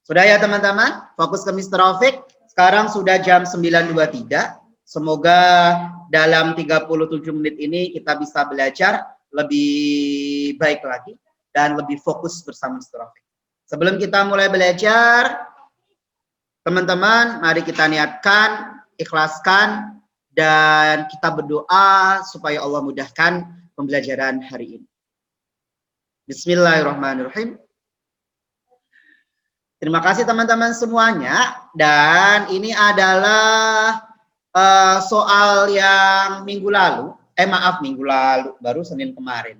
Sudah ya teman-teman? Fokus ke Mr. Rafiq. Sekarang sudah jam 9.23. Semoga dalam 37 menit ini kita bisa belajar lebih baik lagi dan lebih fokus bersama Mr. Rafiq. Sebelum kita mulai belajar, teman-teman, mari kita niatkan, ikhlaskan, dan kita berdoa supaya Allah mudahkan pembelajaran hari ini. Bismillahirrahmanirrahim. Terima kasih teman-teman semuanya. Dan ini adalah soal yang minggu lalu. Minggu lalu, baru Senin kemarin.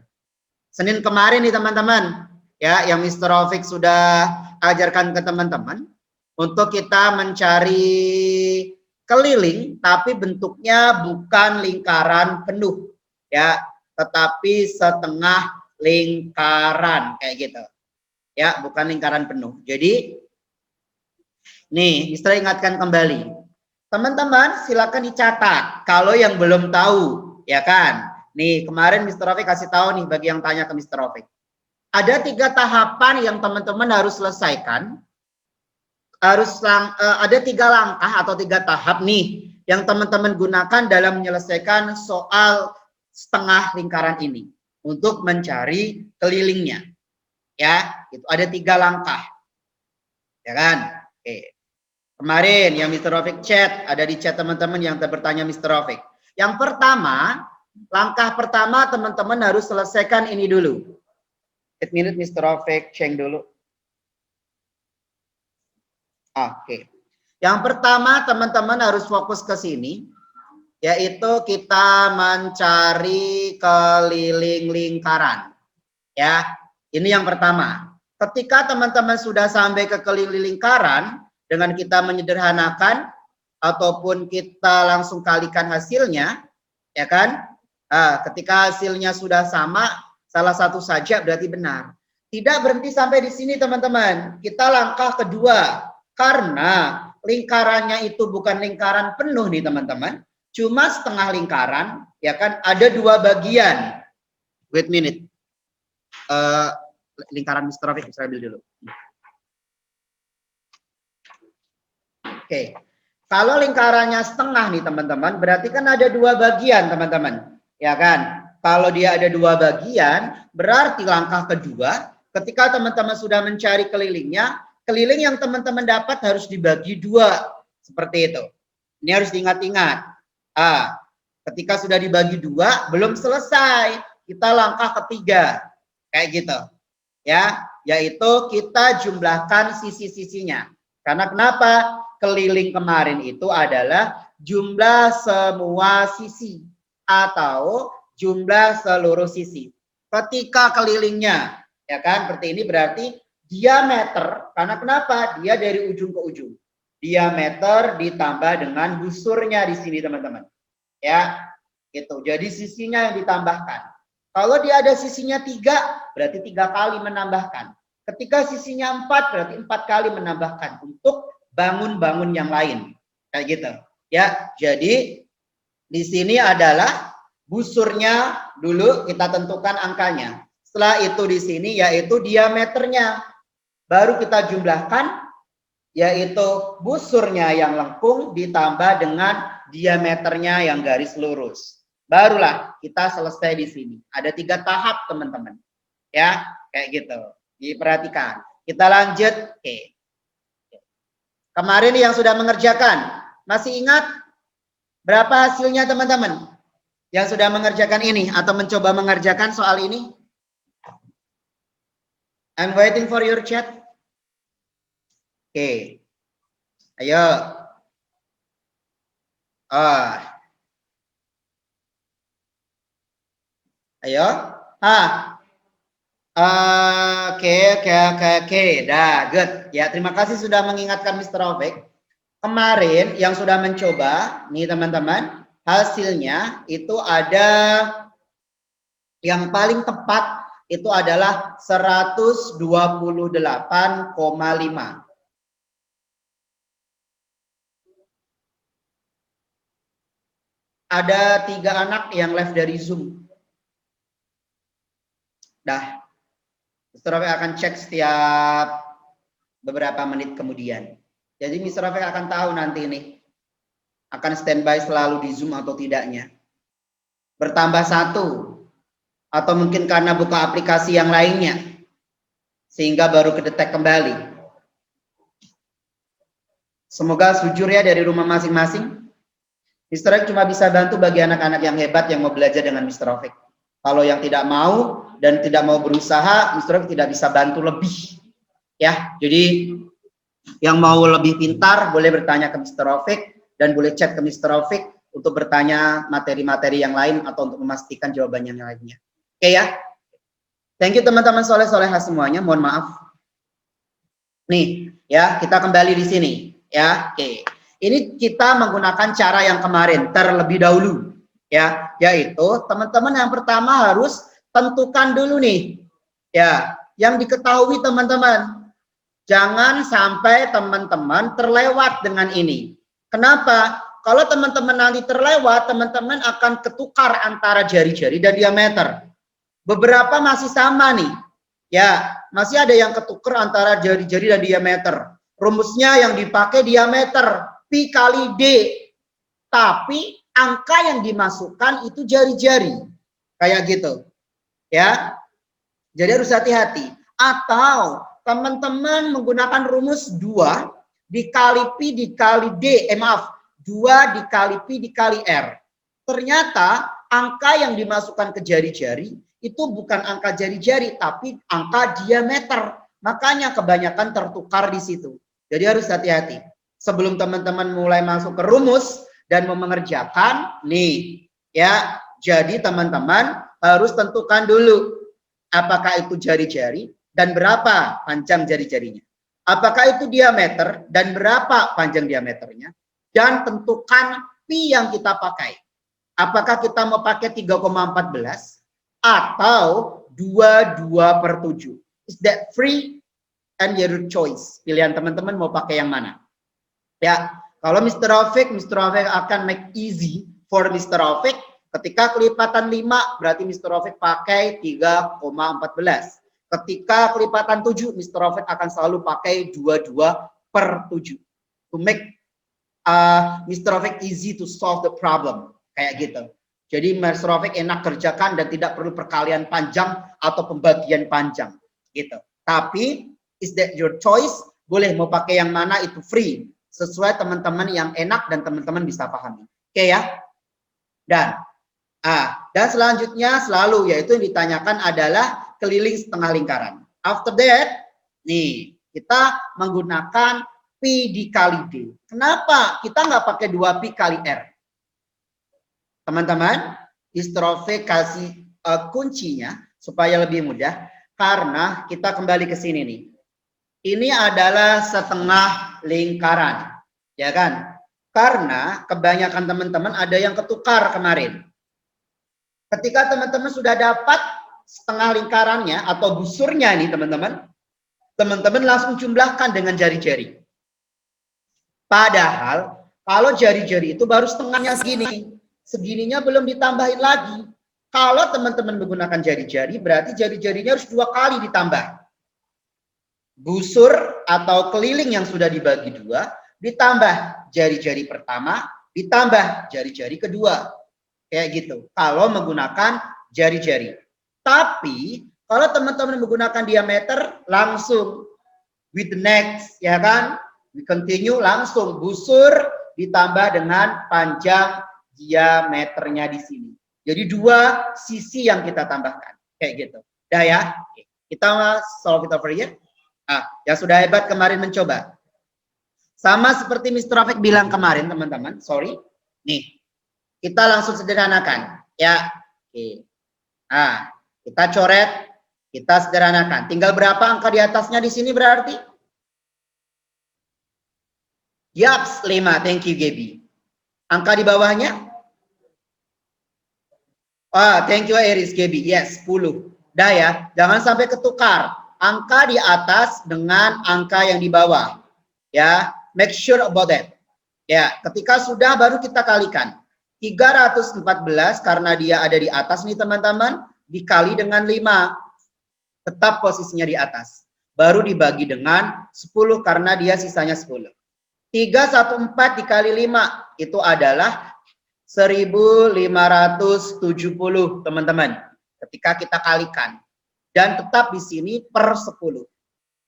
Senin kemarin nih teman-teman, ya, yang Mr. Rafiq sudah ajarkan ke teman-teman untuk kita mencari keliling, tapi bentuknya bukan lingkaran penuh, ya, tetapi setengah lingkaran kayak gitu. Ya, bukan lingkaran penuh. Jadi, nih, Mister ingatkan kembali. Teman-teman, silakan dicatat. Kalau yang belum tahu, ya kan? Nih, kemarin Mister Rafiq kasih tahu nih bagi yang tanya ke Mister Rafiq. Ada 3 tahapan yang teman-teman harus selesaikan. Ada 3 langkah atau 3 tahap nih yang teman-teman gunakan dalam menyelesaikan soal setengah lingkaran ini untuk mencari kelilingnya. Ya, itu ada 3 langkah, ya kan? Oke. Kemarin yang Mr. Rafiq chat, ada di chat teman-teman yang bertanya Mr. Rafiq. Yang pertama, langkah pertama teman-teman harus selesaikan ini dulu. 1 minute Mr. Rafiq ceng dulu. Oke. Yang pertama teman-teman harus fokus ke sini, yaitu kita mencari keliling lingkaran. Ya. Ini yang pertama. Ketika teman-teman sudah sampai ke keliling lingkaran, dengan kita menyederhanakan ataupun kita langsung kalikan hasilnya, ya kan? Ketika hasilnya sudah sama, salah satu saja berarti benar. Tidak berhenti sampai di sini teman-teman. Kita langkah kedua, karena lingkarannya itu bukan lingkaran penuh nih teman-teman, cuma setengah lingkaran, ya kan? Ada 2 bagian. Wait a minute. Lingkaran Mr. Rafiq saya ambil dulu. Oke. Kalau lingkarannya setengah nih teman-teman, berarti kan ada 2 bagian teman-teman. Ya kan? Kalau dia ada 2 bagian, berarti langkah kedua, ketika teman-teman sudah mencari kelilingnya, keliling yang teman-teman dapat harus dibagi 2. Seperti itu. Ini harus diingat-ingat. Ketika sudah dibagi 2, belum selesai. Kita langkah ketiga. Kayak gitu. Ya, yaitu kita jumlahkan sisi-sisinya. Karena kenapa? Keliling kemarin itu adalah jumlah semua sisi atau jumlah seluruh sisi. Ketika kelilingnya, ya kan, seperti ini berarti diameter. Karena kenapa? Dia dari ujung ke ujung. Diameter ditambah dengan busurnya di sini, teman-teman. Ya, gitu. Jadi sisinya yang ditambahkan. Kalau dia ada sisinya 3, berarti 3 kali menambahkan. Ketika sisinya 4, berarti 4 kali menambahkan untuk bangun-bangun yang lain. Kayak gitu. Ya, jadi di sini adalah busurnya dulu kita tentukan angkanya. Setelah itu di sini yaitu diameternya. Baru kita jumlahkan yaitu busurnya yang lengkung ditambah dengan diameternya yang garis lurus. Barulah kita selesai di sini. Ada 3 tahap teman-teman. Ya, kayak gitu. Diperhatikan. Kita lanjut. Oke. Kemarin yang sudah mengerjakan. Masih ingat berapa hasilnya teman-teman? Yang sudah mengerjakan ini atau mencoba mengerjakan soal ini? I'm waiting for your chat. Oke. Ayo. Ayo. Oke. Dah, good. Ya, terima kasih sudah mengingatkan Mr. Rafiq. Kemarin yang sudah mencoba, nih teman-teman, hasilnya itu ada yang paling tepat itu adalah 128,5. Ada 3 anak yang live dari Zoom. Dah. Mr. Rafiq akan cek setiap beberapa menit kemudian. Jadi Mr. Rafiq akan tahu nanti ini akan standby selalu di Zoom atau tidaknya. Bertambah 1 atau mungkin karena buka aplikasi yang lainnya sehingga baru kedetek kembali. Semoga jujur ya dari rumah masing-masing. Mr. Rafiq cuma bisa bantu bagi anak-anak yang hebat yang mau belajar dengan Mr. Rafiq. Kalau yang tidak mau dan tidak mau berusaha, Mr. Rafiq tidak bisa bantu lebih. Ya, jadi yang mau lebih pintar boleh bertanya ke Mr. Rafiq dan boleh chat ke Mr. Rafiq untuk bertanya materi-materi yang lain atau untuk memastikan jawabannya yang lainnya. Oke ya. Thank you teman-teman soleh-soleha semuanya. Mohon maaf. Nih, ya, kita kembali di sini, ya. Oke. Ini kita menggunakan cara yang kemarin terlebih dahulu, ya, yaitu teman-teman yang pertama harus tentukan dulu nih. Ya, yang diketahui teman-teman. Jangan sampai teman-teman terlewat dengan ini. Kenapa? Kalau teman-teman nanti terlewat, teman-teman akan ketukar antara jari-jari dan diameter. Beberapa masih sama nih. Ya, masih ada yang ketukar antara jari-jari dan diameter. Rumusnya yang dipakai diameter, Pi kali D. Tapi angka yang dimasukkan itu jari-jari. Kayak gitu. Ya. Jadi harus hati-hati. Atau teman-teman menggunakan rumus 2 dikali Pi dikali D, 2 dikali Pi dikali R. Ternyata angka yang dimasukkan ke jari-jari itu bukan angka jari-jari, tapi angka diameter. Makanya kebanyakan tertukar di situ. Jadi harus hati-hati. Sebelum teman-teman mulai masuk ke rumus dan mau mengerjakan, nih, ya, jadi teman-teman harus tentukan dulu apakah itu jari-jari dan berapa panjang jari-jarinya. Apakah itu diameter dan berapa panjang diameternya. Dan tentukan Pi yang kita pakai. Apakah kita mau pakai 3,14 atau 22/7. Is that free and your choice. Pilihan teman-teman mau pakai yang mana. Ya, kalau Mr. Rafiq akan make easy for Mr. Rafiq. Ketika kelipatan 5, berarti Mr. Rafiq pakai 3,14. Ketika kelipatan 7, Mr. Rafiq akan selalu pakai 22/7. To make Mr. Rafiq easy to solve the problem. Kayak gitu. Jadi Mr. Rafiq enak kerjakan dan tidak perlu perkalian panjang atau pembagian panjang. Gitu. Tapi, is that your choice? Boleh mau pakai yang mana itu free. Sesuai teman-teman yang enak dan teman-teman bisa pahami. Oke ya? Dan selanjutnya selalu yaitu yang ditanyakan adalah keliling setengah lingkaran. After that, nih kita menggunakan Pi dikali D. Kenapa kita nggak pakai 2 Pi kali R? Teman-teman, Mr. Rafiq kasih kuncinya supaya lebih mudah. Karena kita kembali ke sini nih. Ini adalah setengah lingkaran. Ya kan? Karena kebanyakan teman-teman ada yang ketukar kemarin. Ketika teman-teman sudah dapat setengah lingkarannya atau busurnya nih teman-teman, teman-teman langsung jumlahkan dengan jari-jari. Padahal kalau jari-jari itu baru setengahnya segini, segininya belum ditambahin lagi. Kalau teman-teman menggunakan jari-jari, berarti jari-jarinya harus 2 kali ditambah. Busur atau keliling yang sudah dibagi 2, ditambah jari-jari pertama, ditambah jari-jari kedua. Kayak gitu. Kalau menggunakan jari-jari. Tapi kalau teman-teman menggunakan diameter langsung with the next, ya kan? We continue langsung busur ditambah dengan panjang diameternya di sini. Jadi 2 sisi yang kita tambahkan. Kayak gitu. Udah ya? Kita solve it over here. Yang sudah hebat kemarin mencoba. Sama seperti Mr. Rafiq bilang kemarin teman-teman. Sorry. Nih. Kita langsung sederhanakan, ya. Oke. Kita coret, kita sederhanakan. Tinggal berapa angka di atasnya di sini berarti? Yaps, 5. Thank you, Gaby. Angka di bawahnya? Thank you, Eris, Gaby. Yes, 10. Dah ya, jangan sampai ketukar. Angka di atas dengan angka yang di bawah. Ya, make sure about that. Ya, ketika sudah baru kita kalikan. 314 karena dia ada di atas nih teman-teman, dikali dengan 5. Tetap posisinya di atas. baru dibagi dengan 10 karena dia sisanya 10. 314 dikali 5 itu adalah 1570 teman-teman. Ketika kita kalikan. Dan tetap di sini per 10.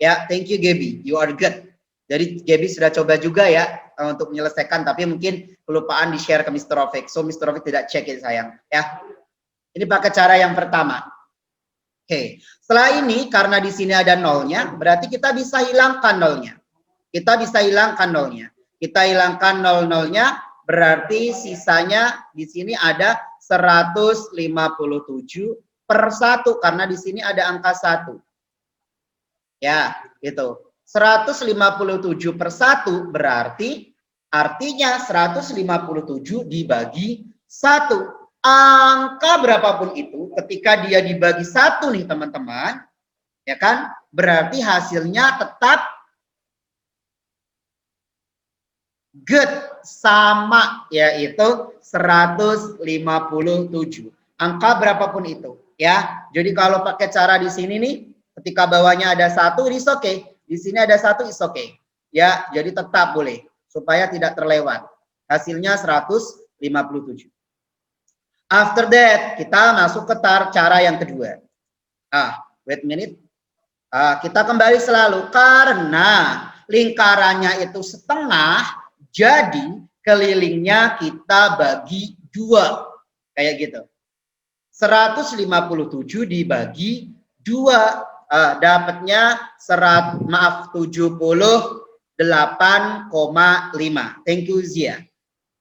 Ya, thank you Gaby, you are good. Jadi Gaby sudah coba juga ya untuk menyelesaikan, tapi mungkin kelupaan di-share ke Mr. Rofik. So Mr. Rofik tidak cek itu sayang. Ya, ini pakai cara yang pertama. Oke, setelah ini karena di sini ada nolnya, berarti kita bisa hilangkan nolnya. Kita bisa hilangkan nolnya. Kita hilangkan nol-nolnya, berarti sisanya di sini ada 157 per 1 karena di sini ada angka 1. Ya, gitu. 157 per 1 berarti artinya 157 dibagi 1. Angka berapapun itu ketika dia dibagi 1 nih teman-teman, ya kan? Berarti hasilnya tetap good, sama, yaitu 157. Angka berapapun itu, ya. Jadi kalau pakai cara di sini nih, ketika bawahnya ada 1, is okay. Di sini ada 1, is okay. Ya, jadi tetap boleh supaya tidak terlewat. Hasilnya 157. After that, kita masuk ke cara yang kedua. Wait a minute. Kita kembali selalu karena lingkarannya itu setengah, jadi kelilingnya kita bagi 2. Kayak gitu. 157 dibagi 2. Dapatnya 78,5. Thank you Zia.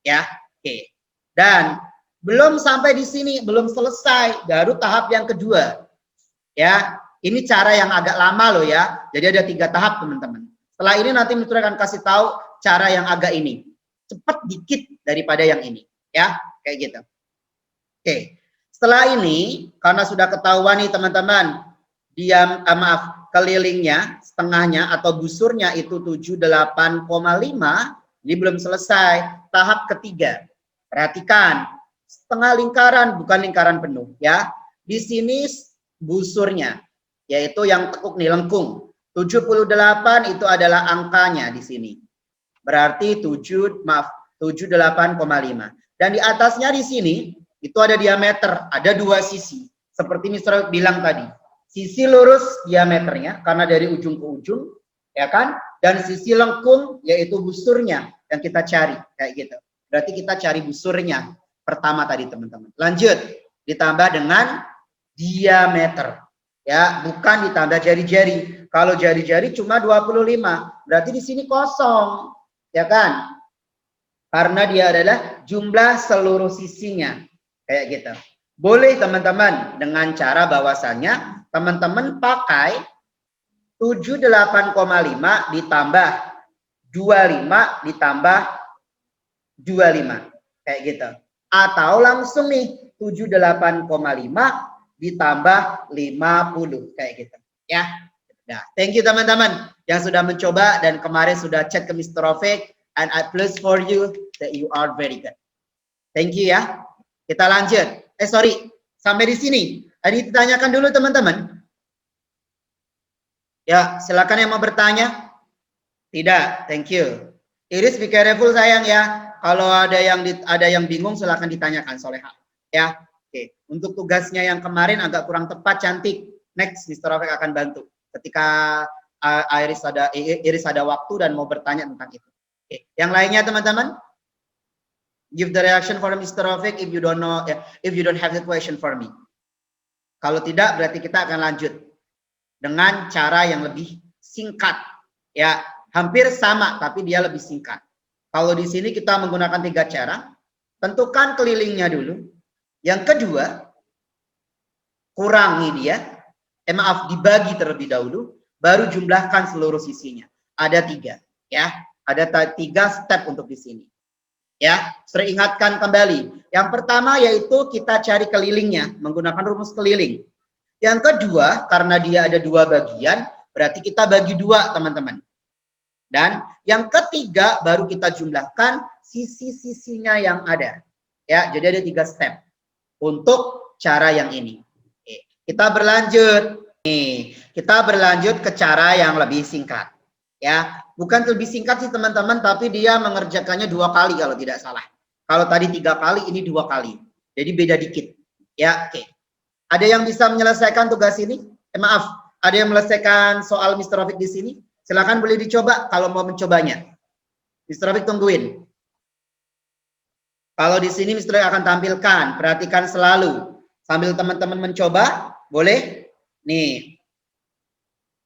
Ya, oke. Dan belum sampai di sini, belum selesai, baru tahap yang kedua. Ya, ini cara yang agak lama loh ya. Jadi ada 3 tahap teman-teman. Setelah ini nanti Mr. akan kasih tahu cara yang agak ini. Cepat dikit daripada yang ini. Ya, kayak gitu. Oke. Setelah ini, karena sudah ketahuan nih teman-teman, kelilingnya, setengahnya atau busurnya itu 78,5, ini belum selesai. Tahap ketiga. Perhatikan, setengah lingkaran, bukan lingkaran penuh ya. Di sini busurnya, yaitu yang tekuk nih, lengkung. 78 itu adalah angkanya di sini. Berarti 78,5. Dan di atasnya di sini itu ada diameter, ada 2 sisi. Seperti Mr. bilang tadi. Sisi lurus diameternya karena dari ujung ke ujung, ya kan? Dan sisi lengkung yaitu busurnya yang kita cari kayak gitu. Berarti kita cari busurnya pertama tadi teman-teman. Lanjut, ditambah dengan diameter. Ya, bukan ditambah jari-jari. Kalau jari-jari cuma 25, berarti di sini kosong, ya kan? Karena dia adalah jumlah seluruh sisinya. Kayak gitu. Boleh teman-teman dengan cara bahwasannya teman-teman pakai 78,5 ditambah 25 ditambah 25. Kayak gitu. Atau langsung nih 78,5 ditambah 50 kayak gitu ya. Nah, thank you teman-teman yang sudah mencoba dan kemarin sudah chat ke Mr. Rofik, and I plus for you that you are very good. Thank you ya. Kita lanjut. Sorry, sampai di sini. Tadi ditanyakan dulu teman-teman. Ya, silakan yang mau bertanya. Tidak, thank you. Iris, be careful sayang ya. Kalau ada yang bingung silakan ditanyakan Soleha. Ya, oke. Untuk tugasnya yang kemarin agak kurang tepat, cantik. Next, Mr. Rofik akan bantu. Ketika Iris ada waktu dan mau bertanya tentang itu. Oke. Yang lainnya teman-teman? Give the reaction for Mr. Rofik if you don't know, if you don't have the question for me. Kalau tidak, berarti kita akan lanjut dengan cara yang lebih singkat. Ya, hampir sama, tapi dia lebih singkat. Kalau di sini kita menggunakan 3 cara. Tentukan kelilingnya dulu. Yang kedua, kurangi dia. Dibagi terlebih dahulu. Baru jumlahkan seluruh sisinya. Ada 3. Ya, ada 3 step untuk di sini. Ya, sering ingatkan kembali. Yang pertama yaitu kita cari kelilingnya menggunakan rumus keliling. Yang kedua, karena dia ada 2 bagian, berarti kita bagi 2, teman-teman. Dan yang ketiga baru kita jumlahkan sisi-sisinya yang ada. Ya, jadi ada 3 step untuk cara yang ini. Oke, kita berlanjut. Nih, kita berlanjut ke cara yang lebih singkat. Ya, bukan lebih singkat sih teman-teman, tapi dia mengerjakannya 2 kali kalau tidak salah. Kalau tadi 3 kali, ini 2 kali. Jadi beda dikit. Ya, oke. Ada yang bisa menyelesaikan tugas ini? Maaf, ada yang menyelesaikan soal Mr. Rafiq di sini? Silakan boleh dicoba kalau mau mencobanya. Mr. Rafiq tungguin. Kalau di sini Mr. Rafiq akan tampilkan, perhatikan selalu. Sambil teman-teman mencoba, boleh? Nih.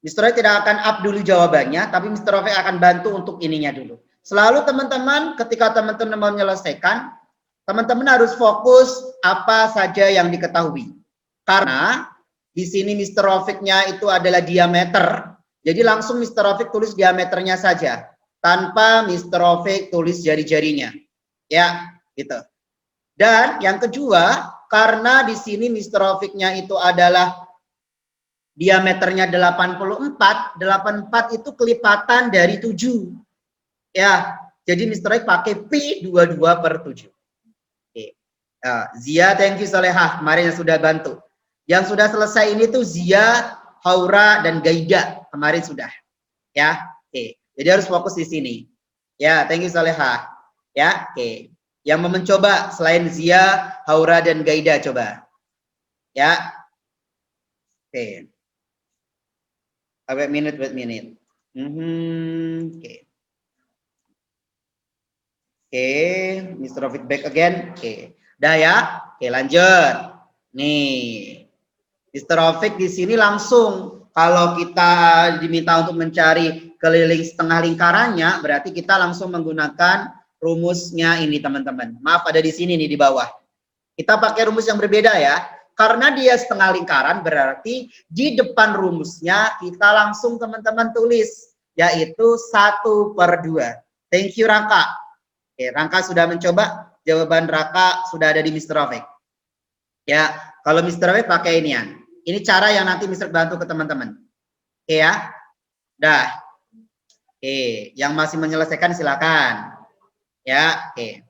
Mr. Rafiq tidak akan up dulu jawabannya, tapi Mr. Rafiq akan bantu untuk ininya dulu. Selalu teman-teman, ketika teman-teman mau menyelesaikan, teman-teman harus fokus apa saja yang diketahui. Karena di sini Mr. Rafiq-nya itu adalah diameter, jadi langsung Mr. Rafiq tulis diameternya saja, tanpa Mr. Rafiq tulis jari-jarinya. Ya, gitu. Dan yang kedua, karena di sini Mr. Rafiq-nya itu adalah diameternya 84, 84 itu kelipatan dari 7. Ya, jadi Mr. Rafiq pakai P 22/7. Oke. Zia, thank you Solehah, kemarin yang sudah bantu. Yang sudah selesai ini tuh Zia, Haura, dan Gaida, kemarin sudah. Ya, oke. Jadi harus fokus di sini. Ya, thank you Solehah. Ya, oke. Yang mau mencoba selain Zia, Haura, dan Gaida, coba. Ya, oke. Wait minute. Oke. Oke, Mr. Rafiq back again. Oke. Dah ya. Oke, lanjut. Nih. Mr. Rafiq di sini langsung kalau kita diminta untuk mencari keliling setengah lingkarannya, berarti kita langsung menggunakan rumusnya ini teman-teman. Maaf ada di sini nih di bawah. Kita pakai rumus yang berbeda ya. Karena dia setengah lingkaran berarti di depan rumusnya kita langsung teman-teman tulis yaitu 1/2. Thank you Raka. Oke, Raka sudah mencoba, jawaban Raka sudah ada di Mr. Rafiq. Ya, kalau Mr. Rafiq pakai ini ya. Ini cara yang nanti Mr. bantu ke teman-teman. Oke ya. Dah. Oke, yang masih menyelesaikan silakan. Ya, oke.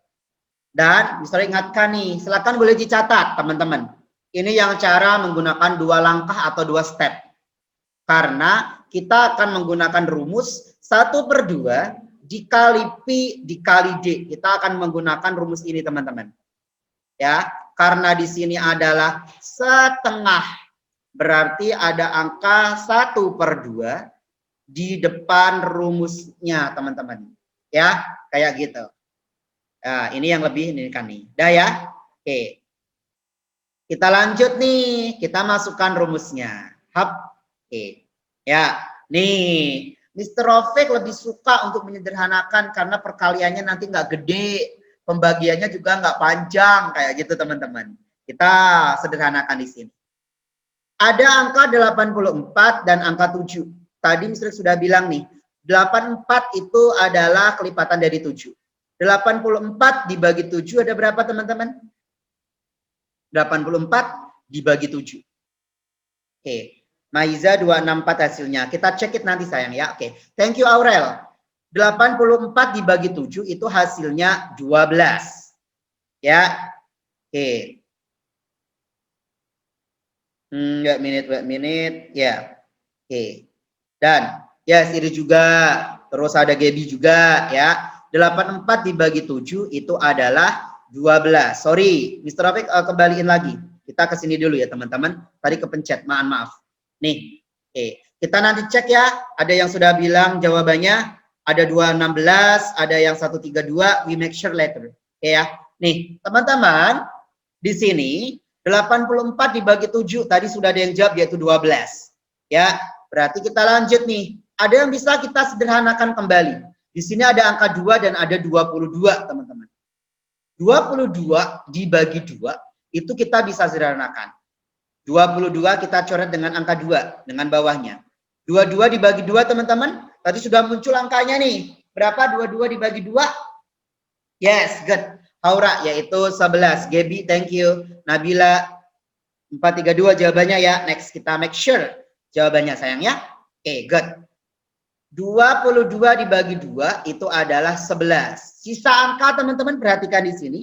Dan Mr. ingatkan nih, silakan boleh dicatat teman-teman. Ini yang cara menggunakan 2 langkah atau 2 step. Karena kita akan menggunakan rumus 1/2 dikali Pi dikali D. Kita akan menggunakan rumus ini teman-teman. Ya, karena di sini adalah setengah. Berarti ada angka 1/2 di depan rumusnya teman-teman. Ya, kayak gitu. Nah, ini yang lebih ini kan nih. Dah ya. Oke. Kita lanjut nih, kita masukkan rumusnya. Hap. Oke. Ya, nih. Mr. Rafiq lebih suka untuk menyederhanakan karena perkaliannya nanti nggak gede, pembagiannya juga nggak panjang kayak gitu teman-teman. Kita sederhanakan di sini. Ada angka 84 dan angka 7. Tadi Mr. sudah bilang nih, 84 itu adalah kelipatan dari 7. 84 dibagi 7 ada berapa teman-teman? 84 dibagi 7. Oke, Maiza 264 hasilnya. Kita cek it nanti sayang ya. Oke, thank you Aurel. 84 dibagi 7 itu hasilnya 12. Ya. Oke. Wait minute. Ya. Oke. Dan ya ini juga terus ada Gaby juga ya. 84 dibagi 7 itu adalah 12. Sorry, Mr. Rafiq kembaliin lagi. Kita ke sini dulu ya teman-teman. Tadi kepencet, maaf. Nih, oke. Kita nanti cek ya. Ada yang sudah bilang jawabannya. Ada 216, ada yang 132. We make sure later. Oke ya. Nih, teman-teman. Di sini 84 dibagi 7. Tadi sudah ada yang jawab yaitu 12. Ya, berarti kita lanjut nih. Ada yang bisa kita sederhanakan kembali. Di sini ada angka 2 dan ada 22, teman-teman. 22 dibagi 2 itu kita bisa sederhanakan. 22 kita coret dengan angka 2 dengan bawahnya. 22 dibagi 2 teman-teman. Tadi sudah muncul angkanya nih. Berapa 22 dibagi 2? Yes, good. Haura yaitu 11. Gaby, thank you. Nabila 432 jawabannya ya. Next kita make sure jawabannya sayang ya. Oke, good. 22 dibagi 2 itu adalah 11. Sisa angka teman-teman perhatikan di sini.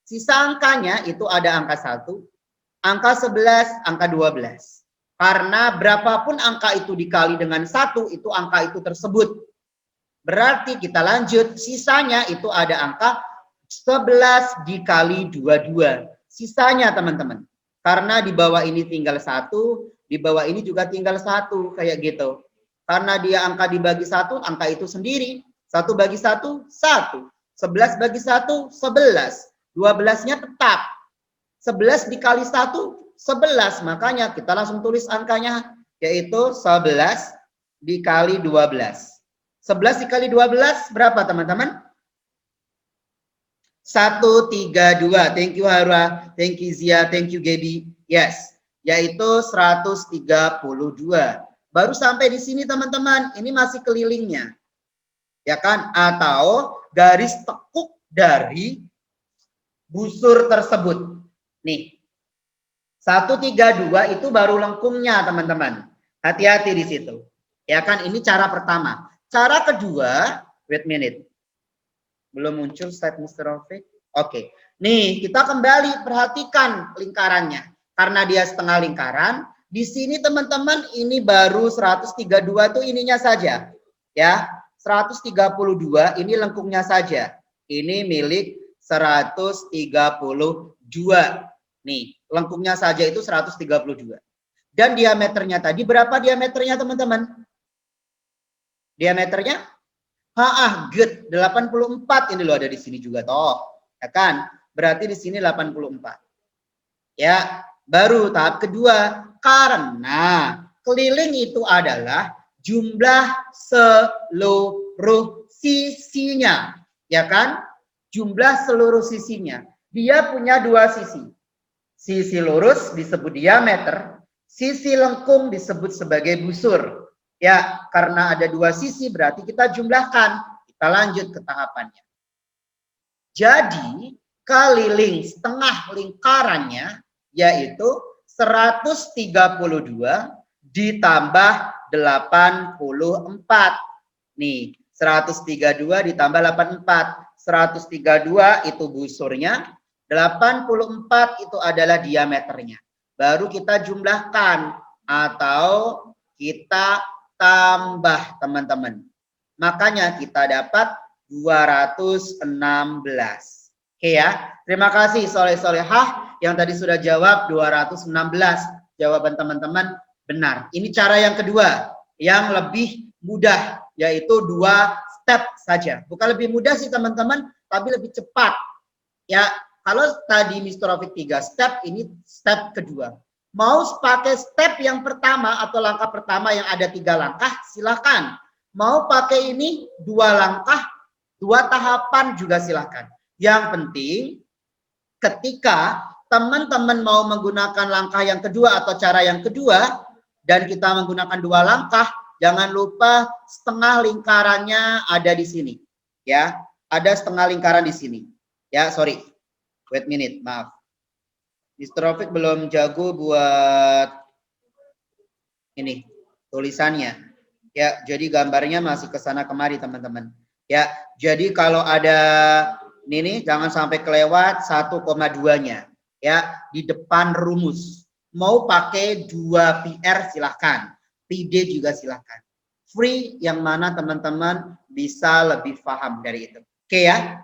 Sisa angkanya itu ada angka 1, angka 11, angka 12. Karena berapapun angka itu dikali dengan 1, itu angka itu tersebut. Berarti kita lanjut, sisanya itu ada angka 11 dikali 22. Sisanya teman-teman. Karena di bawah ini tinggal 1, di bawah ini juga tinggal 1, kayak gitu. Karena dia angka dibagi 1, angka itu sendiri. 1 bagi 1, 1. 11 bagi 1, 11. 12-nya tetap. 11 dikali 1, 11. Makanya kita langsung tulis angkanya, yaitu 11 dikali 12. 11 dikali 12 berapa teman-teman? 132. Thank you Hara, thank you Zia, thank you Gaby. Yes, yaitu 132. Baru sampai di sini teman-teman. Ini masih kelilingnya. Ya kan? Atau garis tekuk dari busur tersebut. Nih. 132 itu baru lengkungnya teman-teman. Hati-hati di situ. Ya kan? Ini cara pertama. Cara kedua, wait minute. Belum muncul slide Mr. Rafiq. Oke. Nih, kita kembali perhatikan lingkarannya. Karena dia setengah lingkaran, di sini teman-teman ini baru 132 tuh ininya saja. Ya, 132 ini lengkungnya saja. Ini milik 132. Nih, lengkungnya saja itu 132. Dan diameternya tadi berapa diameternya teman-teman? Diameternya? Good. 84 ini loh ada di sini juga toh. Ya kan? Berarti di sini 84. Ya, baru tahap kedua. Karena keliling itu adalah jumlah seluruh sisinya. Ya kan? Jumlah seluruh sisinya. Dia punya dua sisi. Sisi lurus disebut diameter. Sisi lengkung disebut sebagai busur. Ya, karena ada dua sisi berarti kita jumlahkan. Kita lanjut ke tahapannya. Jadi, keliling setengah lingkarannya yaitu 132 ditambah 84. Nih, 132 ditambah 84. 132 itu busurnya, 84 itu adalah diameternya. Baru kita jumlahkan atau kita tambah teman-teman. Makanya kita dapat 216. Oke ya. Terima kasih soleh-solehah yang tadi sudah jawab 216. Jawaban teman-teman benar. Ini cara yang kedua yang lebih mudah, yaitu 2 step saja. Bukan lebih mudah sih teman-teman, tapi lebih cepat. Ya, kalau tadi Mr. Rafiq 3 step, ini step kedua. Mau pakai step yang pertama atau langkah pertama yang ada 3 langkah, silakan. Mau pakai ini 2 langkah, 2 tahapan juga silakan. Yang penting ketika teman-teman mau menggunakan langkah yang kedua atau cara yang kedua dan kita menggunakan 2 langkah, jangan lupa setengah lingkarannya ada di sini. Ya, ada setengah lingkaran di sini. Ya, sorry. Wait minute, maaf. Mr. Rafiq belum jago buat ini tulisannya. Ya, jadi gambarnya masih ke sana kemari teman-teman. Ya, jadi kalau ada ini jangan sampai kelewat 1,2-nya. Ya, di depan rumus. Mau pakai 2 PR silahkan. PD juga silahkan. Free yang mana teman-teman bisa lebih paham dari itu. Oke ya.